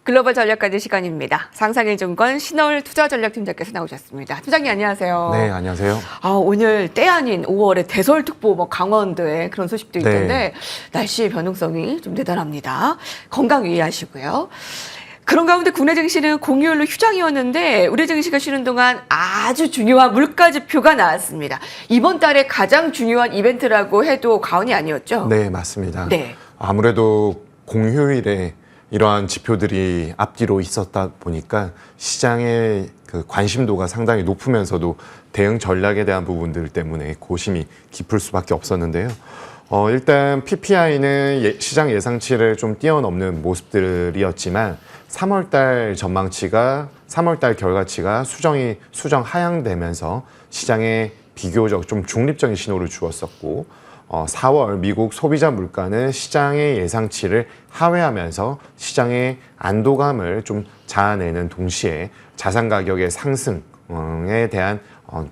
글로벌 전략가들 시간입니다. 상상일증권 신월 투자전략팀장께서 나오셨습니다. 팀장님 안녕하세요. 네, 안녕하세요. 오늘 때 아닌 5월에 대설특보 강원도에 그런 소식도 있던데 날씨의 변동성이 좀 대단합니다. 건강 유의하시고요. 그런 가운데 국내 증시는 공휴일로 휴장이었는데 우리 증시가 쉬는 동안 아주 중요한 물가지표가 나왔습니다. 이번 달에 가장 중요한 이벤트라고 해도 과언이 아니었죠? 네, 맞습니다. 네. 아무래도 공휴일에 이러한 지표들이 앞뒤로 있었다 보니까 시장의 그 관심도가 상당히 높으면서도 대응 전략에 대한 부분들 때문에 고심이 깊을 수밖에 없었는데요. 일단 PPI는 시장 예상치를 좀 뛰어넘는 모습들이었지만 3월달 전망치가 3월달 결과치가 수정 하향되면서 시장에 비교적 좀 중립적인 신호를 주었었고 4월 미국 소비자 물가는 시장의 예상치를 하회하면서 시장의 안도감을 좀 자아내는 동시에 자산 가격의 상승에 대한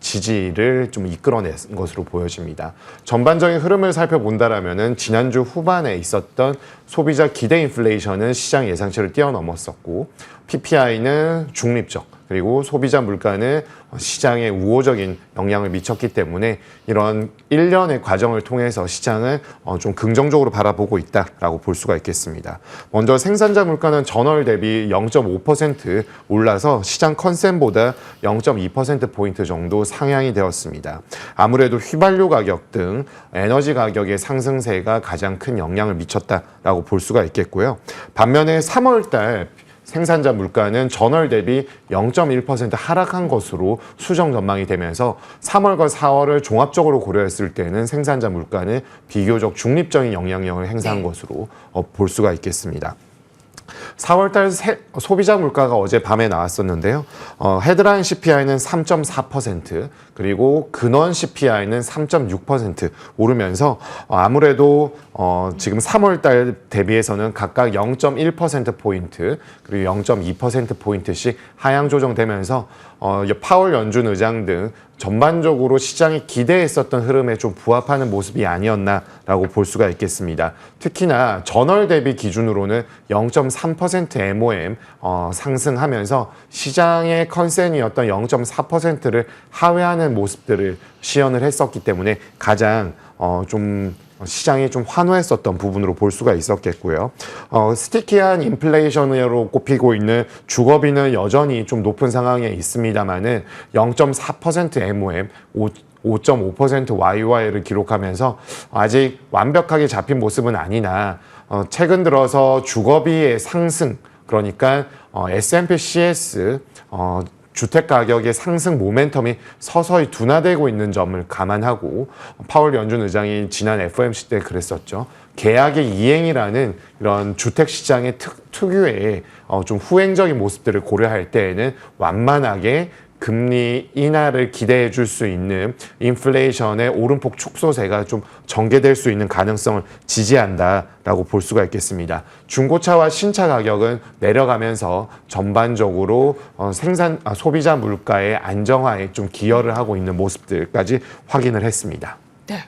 지지를 좀 이끌어낸 것으로 보여집니다. 전반적인 흐름을 살펴본다라면은 지난주 후반에 있었던 소비자 기대 인플레이션은 시장 예상치를 뛰어넘었었고 PPI는 중립적 그리고 소비자 물가는 시장에 우호적인 영향을 미쳤기 때문에 이런 일련의 과정을 통해서 시장을 좀 긍정적으로 바라보고 있다라고 볼 수가 있겠습니다. 먼저 생산자 물가는 전월 대비 0.5% 올라서 시장 컨센보다 0.2%포인트 정도 상향이 되었습니다. 아무래도 휘발유 가격 등 에너지 가격의 상승세가 가장 큰 영향을 미쳤다라고 볼 수가 있겠고요. 반면에 3월 달 생산자 물가는 전월 대비 0.1% 하락한 것으로 수정 전망이 되면서 3월과 4월을 종합적으로 고려했을 때는 생산자 물가는 비교적 중립적인 영향력을 행사한 것으로 볼 수가 있겠습니다. 4월달 소비자 물가가 어제 밤에 나왔었는데요. 헤드라인 CPI는 3.4% 그리고 근원 CPI는 3.6% 오르면서 아무래도 지금 3월달 대비해서는 각각 0.1%포인트 그리고 0.2%포인트씩 하향 조정되면서 파월 연준 의장 등 전반적으로 시장이 기대했었던 흐름에 좀 부합하는 모습이 아니었나라고 볼 수가 있겠습니다. 특히나 전월 대비 기준으로는 0.3% MOM 상승하면서 시장의 컨센이었던 0.4%를 하회하는 모습들을 시연을 했었기 때문에 가장 좀 시장이 좀 환호했었던 부분으로 볼 수가 있었겠고요. 스티키한 인플레이션으로 꼽히고 있는 주거비는 여전히 좀 높은 상황에 있습니다만은 0.4% MOM, 5.5% YY를 기록하면서 아직 완벽하게 잡힌 모습은 아니나 최근 들어서 주거비의 상승, 그러니까 S&P CS 주택 가격의 상승 모멘텀이 서서히 둔화되고 있는 점을 감안하고 파월 연준 의장이 지난 FOMC 때 그랬었죠. 계약의 이행이라는 이런 주택 시장의 특유의 좀 후행적인 모습들을 고려할 때에는 완만하게 금리 인하를 기대해 줄 수 있는 인플레이션의 오름폭 축소세가 좀 전개될 수 있는 가능성을 지지한다라고 볼 수가 있겠습니다. 중고차와 신차 가격은 내려가면서 전반적으로 소비자 물가의 안정화에 좀 기여를 하고 있는 모습들까지 확인을 했습니다. 네.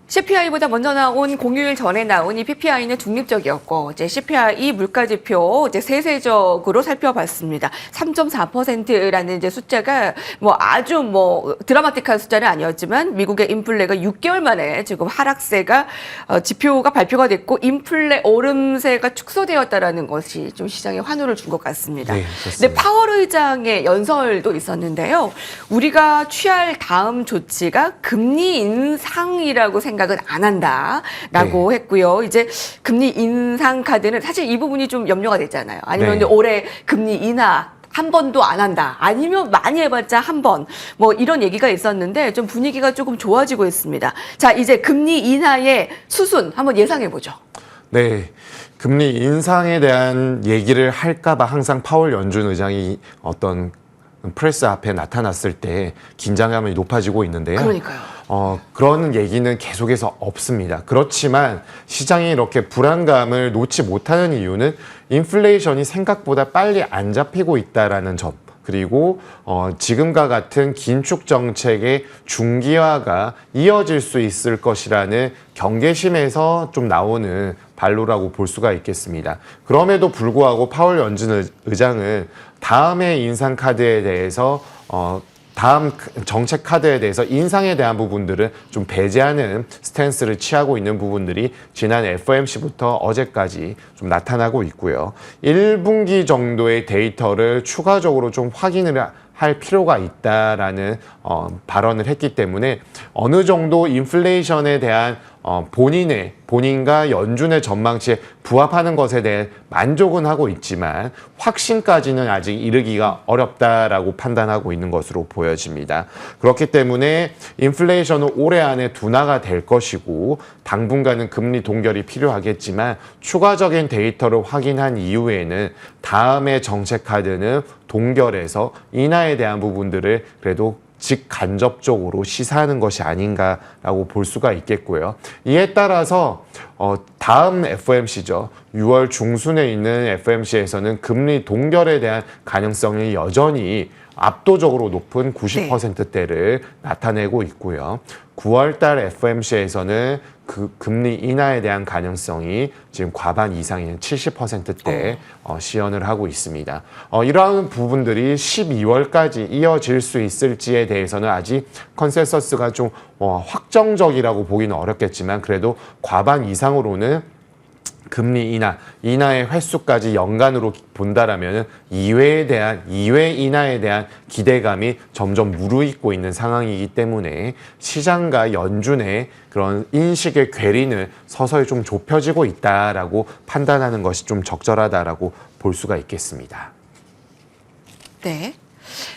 CPI보다 먼저 나온 공휴일 전에 나온 이 PPI는 중립적이었고 이제 CPI 물가지표 이제 세세적으로 살펴봤습니다. 3.4%라는 이제 숫자가 아주 드라마틱한 숫자는 아니었지만 미국의 인플레가 6개월 만에 지금 하락세가 지표가 발표가 됐고 인플레 오름세가 축소되었다라는 것이 좀 시장에 환호를 준 것 같습니다. 네, 근데 파월 의장의 연설도 있었는데요. 우리가 취할 다음 조치가 금리 인상이라고 생각은 안 한다라고 했고요. 이제 금리 인상 카드는 사실 이 부분이 좀 염려가 됐잖아요. 아니면 올해 금리 인하 한 번도 안 한다. 아니면 많이 해봤자 한 번. 이런 얘기가 있었는데 좀 분위기가 조금 좋아지고 있습니다. 자, 이제 금리 인하의 수순 한번 예상해 보죠. 네. 금리 인상에 대한 얘기를 할까봐 항상 파월 연준 의장이 어떤 프레스 앞에 나타났을 때 긴장감이 높아지고 있는데요. 그러니까요. 그런 얘기는 계속해서 없습니다. 그렇지만 시장이 이렇게 불안감을 놓지 못하는 이유는 인플레이션이 생각보다 빨리 안 잡히고 있다라는 점. 그리고 지금과 같은 긴축 정책의 중기화가 이어질 수 있을 것이라는 경계심에서 좀 나오는 발로라고 볼 수가 있겠습니다. 그럼에도 불구하고 파월 연준 의장은 다음의 인상 카드에 대해서 다음 정책 카드에 대해서 인상에 대한 부분들은 좀 배제하는 스탠스를 취하고 있는 부분들이 지난 FOMC부터 어제까지 좀 나타나고 있고요. 1분기 정도의 데이터를 추가적으로 좀 확인을 할 필요가 있다라는 발언을 했기 때문에 어느 정도 인플레이션에 대한 본인과 연준의 전망치에 부합하는 것에 대해 만족은 하고 있지만 확신까지는 아직 이르기가 어렵다라고 판단하고 있는 것으로 보여집니다. 그렇기 때문에 인플레이션은 올해 안에 둔화가 될 것이고 당분간은 금리 동결이 필요하겠지만 추가적인 데이터를 확인한 이후에는 다음의 정책 카드는 동결해서 인하에 대한 부분들을 그래도 직간접적으로 시사하는 것이 아닌가라고 볼 수가 있겠고요. 이에 따라서 다음 FOMC죠. 6월 중순에 있는 FOMC에서는 금리 동결에 대한 가능성이 여전히 압도적으로 높은 90%대를 나타내고 있고요. 9월달 FOMC에서는 그 금리 인하에 대한 가능성이 지금 과반 이상인 70%대에 시연을 하고 있습니다. 이러한 부분들이 12월까지 이어질 수 있을지에 대해서는 아직 컨센서스가 좀 확정적이라고 보기는 어렵겠지만 그래도 과반 이상으로는 금리 인하의 횟수까지 연간으로 본다라면 이외 인하에 대한 기대감이 점점 무르익고 있는 상황이기 때문에 시장과 연준의 그런 인식의 괴리는 서서히 좀 좁혀지고 있다라고 판단하는 것이 좀 적절하다라고 볼 수가 있겠습니다. 네.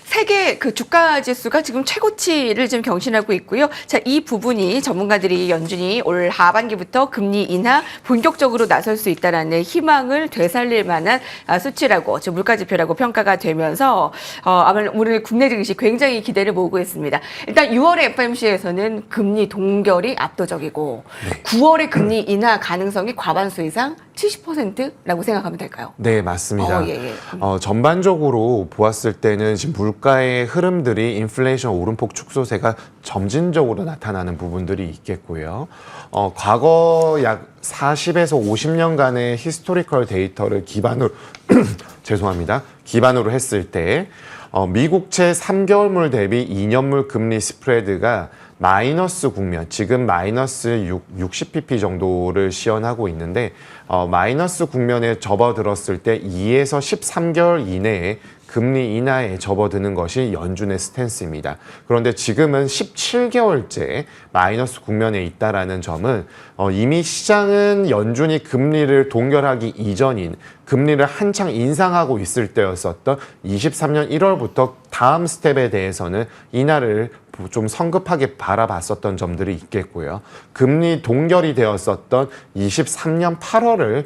세계 그 주가 지수가 지금 최고치를 지금 경신하고 있고요. 자, 이 부분이 전문가들이 연준이 올 하반기부터 금리 인하 본격적으로 나설 수 있다라는 희망을 되살릴 만한 수치라고, 지금 물가 지표라고 평가가 되면서 아마 오늘 국내 증시 굉장히 기대를 모으고 있습니다. 일단 6월의 FOMC에서는 금리 동결이 압도적이고 9월의 금리 인하 가능성이 과반수 이상 70%라고 생각하면 될까요? 네, 맞습니다. 예. 전반적으로 보았을 때는 지금 물가의 흐름들이 인플레이션 오름폭 축소세가 점진적으로 나타나는 부분들이 있겠고요. 과거 약 40에서 50년간의 히스토리컬 데이터를 기반으로 기반으로 했을 때 미국채 3개월물 대비 2년물 금리 스프레드가 마이너스 국면, 지금 마이너스 60pp 정도를 시현하고 있는데 마이너스 국면에 접어들었을 때 2에서 13개월 이내에 금리 인하에 접어드는 것이 연준의 스탠스입니다. 그런데 지금은 17개월째 마이너스 국면에 있다라는 점은 이미 시장은 연준이 금리를 동결하기 이전인 금리를 한창 인상하고 있을 때였었던 23년 1월부터 다음 스텝에 대해서는 인하를 좀 성급하게 바라봤었던 점들이 있겠고요. 금리 동결이 되었었던 23년 8월을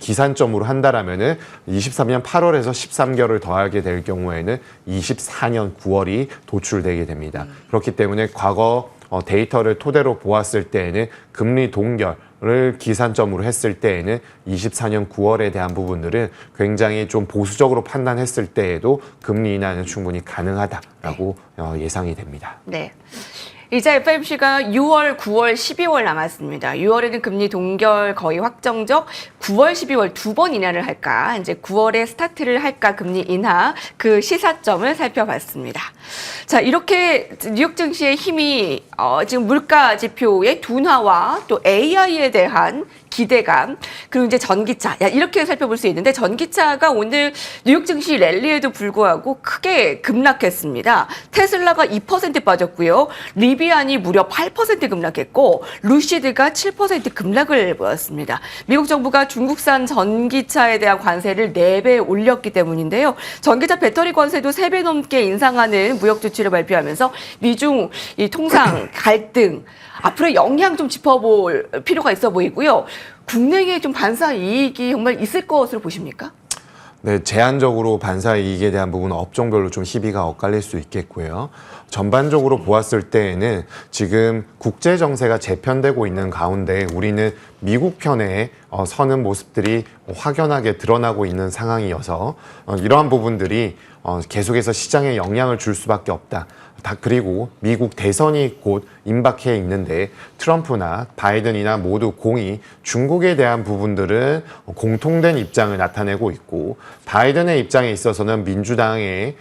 기산점으로 한다라면은 23년 8월에서 13개월을 더하게 될 경우에는 24년 9월이 도출되게 됩니다. 그렇기 때문에 과거 데이터를 토대로 보았을 때에는 금리 동결을 기산점으로 했을 때에는 24년 9월에 대한 부분들은 굉장히 좀 보수적으로 판단했을 때에도 금리 인하는 충분히 가능하다라고 예상이 됩니다. 네. 이제 FOMC가 6월, 9월, 12월 남았습니다. 6월에는 금리 동결 거의 확정적, 9월, 12월 두 번 인하를 할까, 이제 9월에 스타트를 할까 금리 인하 그 시사점을 살펴봤습니다. 자, 이렇게 뉴욕 증시의 힘이 지금 물가 지표의 둔화와 또 AI에 대한 기대감, 그리고 이제 전기차, 이렇게 살펴볼 수 있는데 전기차가 오늘 뉴욕 증시 랠리에도 불구하고 크게 급락했습니다. 테슬라가 2% 빠졌고요. 리비안이 무려 8% 급락했고 루시드가 7% 급락을 보였습니다. 미국 정부가 중국산 전기차에 대한 관세를 4배 올렸기 때문인데요. 전기차 배터리 관세도 3배 넘게 인상하는 무역 조치를 발표하면서 미중 이 통상 갈등 앞으로 영향 좀 짚어볼 필요가 있어 보이고요. 국내에 좀 반사 이익이 정말 있을 것으로 보십니까? 네, 제한적으로 반사 이익에 대한 부분은 업종별로 좀 희비가 엇갈릴 수 있겠고요. 전반적으로 보았을 때에는 지금 국제 정세가 재편되고 있는 가운데 우리는 미국 편에 서는 모습들이 확연하게 드러나고 있는 상황이어서 이러한 부분들이 계속해서 시장에 영향을 줄 수밖에 없다. 그리고 미국 대선이 곧 임박해 있는데 트럼프나 바이든이나 모두 공이 중국에 대한 부분들은 공통된 입장을 나타내고 있고, 바이든의 입장에 있어서는 민주당의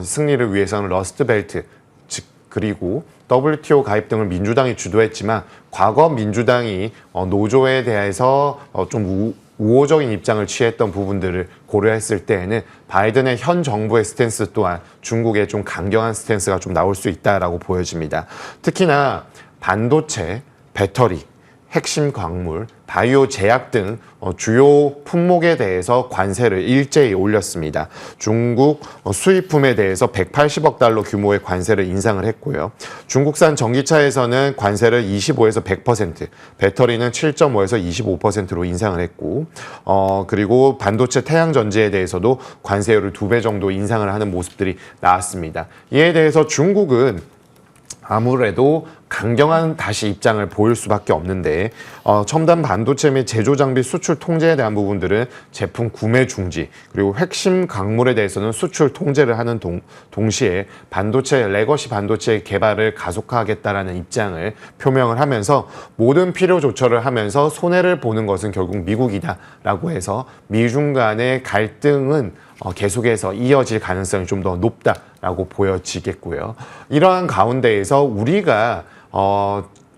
승리를 위해서는 러스트벨트, 즉 그리고 WTO 가입 등을 민주당이 주도했지만 과거 민주당이 노조에 대해서 좀 우호적인 입장을 취했던 부분들을 고려했을 때에는 바이든의 현 정부의 스탠스 또한 중국의 좀 강경한 스탠스가 좀 나올 수 있다라고 보여집니다. 특히나 반도체, 배터리, 핵심 광물, 바이오 제약 등 주요 품목에 대해서 관세를 일제히 올렸습니다. 중국 수입품에 대해서 180억 달러 규모의 관세를 인상을 했고요. 중국산 전기차에서는 관세를 25에서 100%, 배터리는 7.5에서 25%로 인상을 했고, 그리고 반도체 태양전지에 대해서도 관세율을 2배 정도 인상을 하는 모습들이 나왔습니다. 이에 대해서 중국은 아무래도 강경한 다시 입장을 보일 수밖에 없는데, 첨단 반도체 및 제조 장비 수출 통제에 대한 부분들은 제품 구매 중지, 그리고 핵심 광물에 대해서는 수출 통제를 하는 동시에 반도체, 레거시 반도체 개발을 가속화하겠다라는 입장을 표명을 하면서 모든 필요 조처를 하면서 손해를 보는 것은 결국 미국이다라고 해서 미중 간의 갈등은 계속해서 이어질 가능성이 좀 더 높다라고 보여지겠고요. 이러한 가운데에서 우리가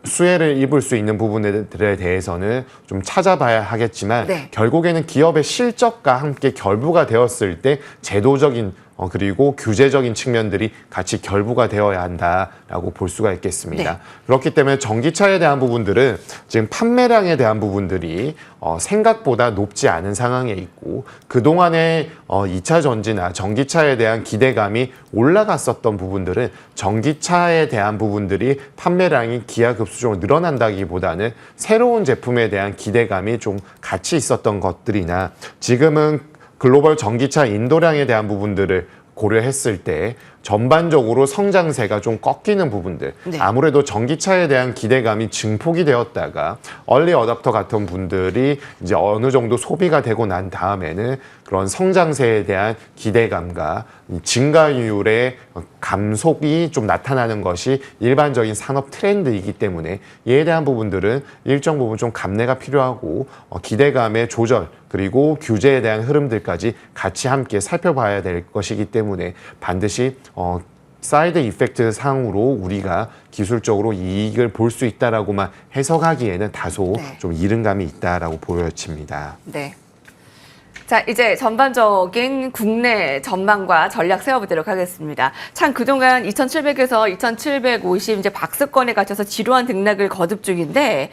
수혜를 입을 수 있는 부분들에 대해서는 좀 찾아봐야 하겠지만, 네. 결국에는 기업의 실적과 함께 결부가 되었을 때 제도적인 그리고 규제적인 측면들이 같이 결부가 되어야 한다라고 볼 수가 있겠습니다. 네. 그렇기 때문에 전기차에 대한 부분들은 지금 판매량에 대한 부분들이 생각보다 높지 않은 상황에 있고, 그동안에 2차 전지나 전기차에 대한 기대감이 올라갔었던 부분들은 전기차에 대한 부분들이 판매량이 기하급수적으로 늘어난다기보다는 새로운 제품에 대한 기대감이 좀 같이 있었던 것들이나, 지금은 글로벌 전기차 인도량에 대한 부분들을 고려했을 때 전반적으로 성장세가 좀 꺾이는 부분들, 네. 아무래도 전기차에 대한 기대감이 증폭이 되었다가 얼리 어답터 같은 분들이 이제 어느 정도 소비가 되고 난 다음에는 그런 성장세에 대한 기대감과 증가율의 감속이 좀 나타나는 것이 일반적인 산업 트렌드이기 때문에 이에 대한 부분들은 일정 부분 좀 감내가 필요하고 기대감의 조절, 그리고 규제에 대한 흐름들까지 같이 함께 살펴봐야 될 것이기 때문에 반드시 사이드 이펙트 상으로 우리가 기술적으로 이익을 볼 수 있다라고만 해석하기에는 다소 네. 좀 이른 감이 있다라고 보여집니다. 네. 자, 이제 전반적인 국내 전망과 전략 세워보도록 하겠습니다. 참 그동안 2,700에서 2,750 이제 박스권에 갇혀서 지루한 등락을 거듭 중인데,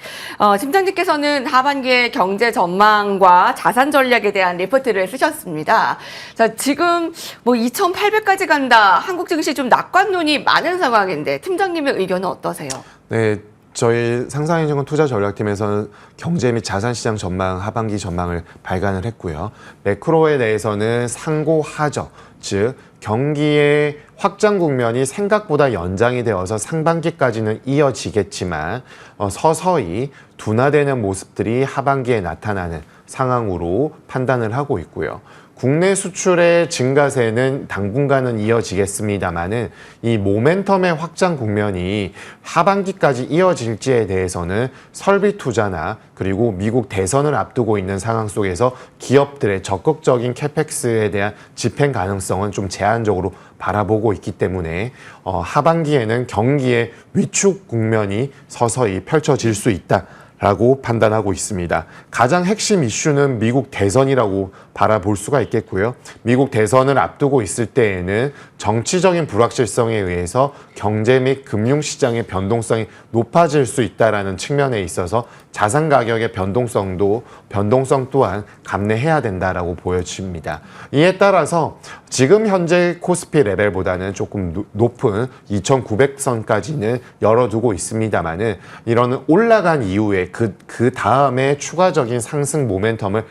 팀장님께서는 하반기의 경제 전망과 자산 전략에 대한 리포트를 쓰셨습니다. 자, 지금 뭐 2,800까지 간다. 한국 증시 좀 낙관론이 많은 상황인데 팀장님의 의견은 어떠세요? 네. 저희 상상인증권 투자 전략팀에서는 경제 및 자산시장 전망, 하반기 전망을 발간을 했고요. 매크로에 대해서는 상고하저, 즉 경기의 확장 국면이 생각보다 연장이 되어서 상반기까지는 이어지겠지만 서서히 둔화되는 모습들이 하반기에 나타나는 상황으로 판단을 하고 있고요. 국내 수출의 증가세는 당분간은 이어지겠습니다만은 이 모멘텀의 확장 국면이 하반기까지 이어질지에 대해서는 설비 투자나 그리고 미국 대선을 앞두고 있는 상황 속에서 기업들의 적극적인 캐펙스에 대한 집행 가능성은 좀 제한적으로 바라보고 있기 때문에 하반기에는 경기의 위축 국면이 서서히 펼쳐질 수 있다. 라고 판단하고 있습니다. 가장 핵심 이슈는 미국 대선이라고 바라볼 수가 있겠고요. 미국 대선을 앞두고 있을 때에는 정치적인 불확실성에 의해서 경제 및 금융시장의 변동성이 높아질 수 있다는 측면에 있어서 자산 가격의 변동성 또한 감내해야 된다라고 보여집니다. 이에 따라서 지금 현재 코스피 레벨보다는 조금 높은 2,900선까지는 열어두고 있습니다만은 이런 올라간 이후에 그 다음에 추가적인 상승 모멘텀을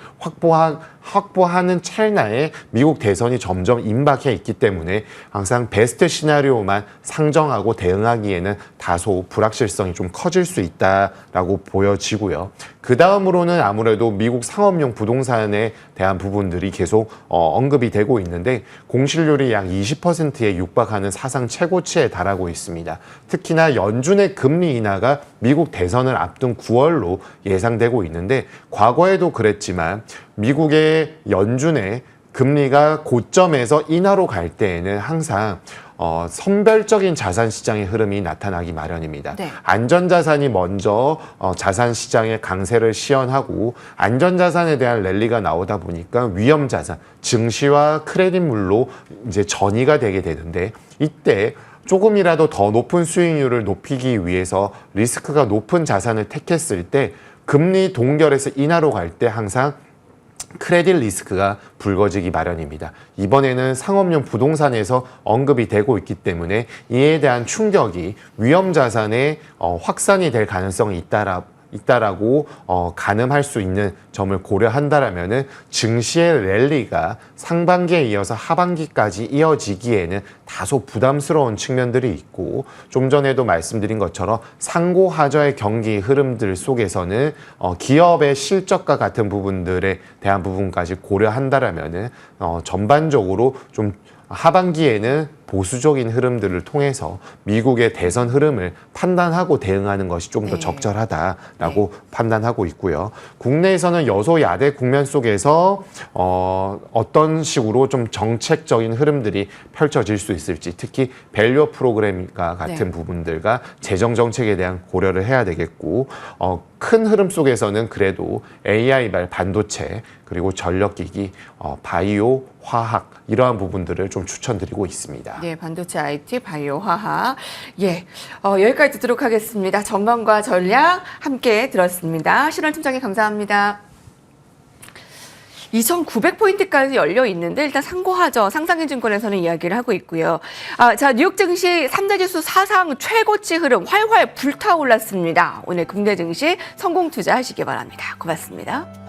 확보하는 찰나에 미국 대선이 점점 임박해 있기 때문에 항상 베스트 시나리오만 상정하고 대응하기에는 다소 불확실성이 좀 커질 수 있다라고 보여지고요. 그 다음으로는 아무래도 미국 상업용 부동산에 대한 부분들이 계속 언급이 되고 있는데 공실률이 약 20%에 육박하는 사상 최고치에 달하고 있습니다. 특히나 연준의 금리 인하가 미국 대선을 앞둔 9월로 예상되고 있는데 과거에도 그랬지만 미국의 연준의 금리가 고점에서 인하로 갈 때에는 항상 선별적인 자산 시장의 흐름이 나타나기 마련입니다. 네. 안전자산이 먼저 자산 시장의 강세를 시현하고 안전자산에 대한 랠리가 나오다 보니까 위험자산, 증시와 크레딧물로 이제 전이가 되게 되는데 이때 조금이라도 더 높은 수익률을 높이기 위해서 리스크가 높은 자산을 택했을 때 금리 동결에서 인하로 갈 때 항상 크레딧 리스크가 불거지기 마련입니다. 이번에는 상업용 부동산에서 언급이 되고 있기 때문에 이에 대한 충격이 위험 자산에 확산이 될 가능성이 있다라고 가늠할 수 있는 점을 고려한다라면은 증시의 랠리가 상반기에 이어서 하반기까지 이어지기에는 다소 부담스러운 측면들이 있고 좀 전에도 말씀드린 것처럼 상고하저의 경기 흐름들 속에서는 기업의 실적과 같은 부분들에 대한 부분까지 고려한다라면은 전반적으로 좀 하반기에는 보수적인 흐름들을 통해서 미국의 대선 흐름을 판단하고 대응하는 것이 좀 더 적절하다라고 판단하고 있고요. 국내에서는 여소야대 국면 속에서 어떤 식으로 좀 정책적인 흐름들이 펼쳐질 수 있을지 특히 밸류 프로그램과 같은 부분들과 재정 정책에 대한 고려를 해야 되겠고 큰 흐름 속에서는 그래도 AI발 반도체 그리고 전력기기, 바이오, 화학 이러한 부분들을 좀 추천드리고 있습니다. 네, 반도체, IT, 바이오, 화학. 예, 여기까지 듣도록 하겠습니다. 전망과 전략 함께 들었습니다. 신원 팀장님 감사합니다. 2,900포인트까지 열려 있는데 일단 상고하저 상상인증권에서는 이야기를 하고 있고요. 자, 뉴욕 증시 3대 지수 사상 최고치 흐름 활활 불타올랐습니다. 오늘 국내 증시 성공 투자하시기 바랍니다. 고맙습니다.